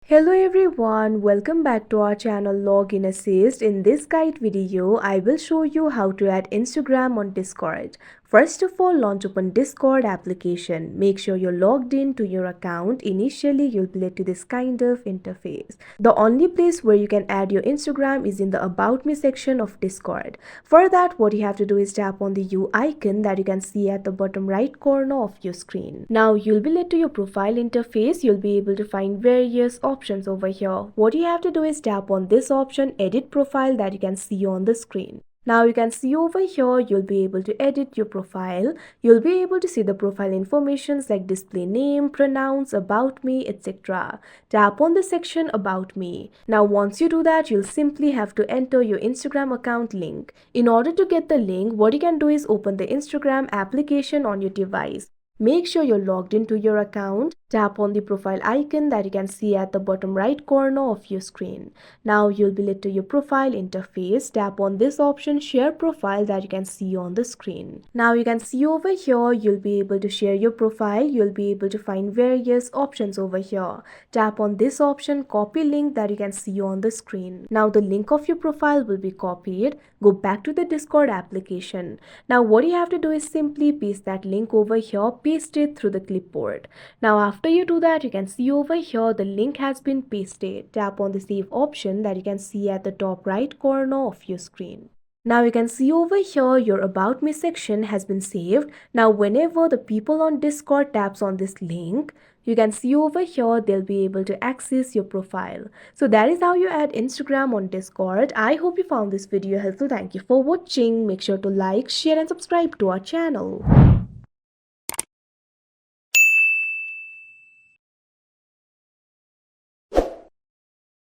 Hello everyone, welcome back to our channel Login Assist. In this guide video, I will show you how to add Instagram on Discord. First of all, launch open Discord application. Make sure you're logged in to your account. Initially, you'll be led to this kind of interface. The only place where you can add your Instagram is in the About Me section of Discord. For that, what you have to do is tap on the U icon that you can see at the bottom right corner of your screen. Now, you'll be led to your profile interface. You'll be able to find various options over here. What you have to do is tap on this option, Edit Profile, that you can see on the screen. Now you can see over here, you'll be able to edit your profile. You'll be able to see the profile informations like display name, pronouns, about me, etc. Tap on the section about me. Now once you do that, you'll simply have to enter your Instagram account link. In order to get the link, what you can do is open the Instagram application on your device. Make sure you're logged into your account. Tap on the profile icon that you can see at the bottom right corner of your screen. Now you'll be led to your profile interface. Tap on this option, share profile, that you can see on the screen. Now you can see over here, you'll be able to share your profile. You'll be able to find various options over here. Tap on this option, copy link, that you can see on the screen. Now the link of your profile will be copied. Go back to the Discord application. Now what you have to do is simply paste that link over here, paste it through the clipboard. Now after you do that, you can see over here the link has been pasted. Tap on the save option that you can see at the top right corner of your screen. Now you can see over here your About Me section has been saved. Now whenever the people on Discord taps on this link, you can see over here they'll be able to access your profile. So that is how you add Instagram on Discord. I hope you found this video helpful. Thank you for watching. Make sure to like, share and subscribe to our channel.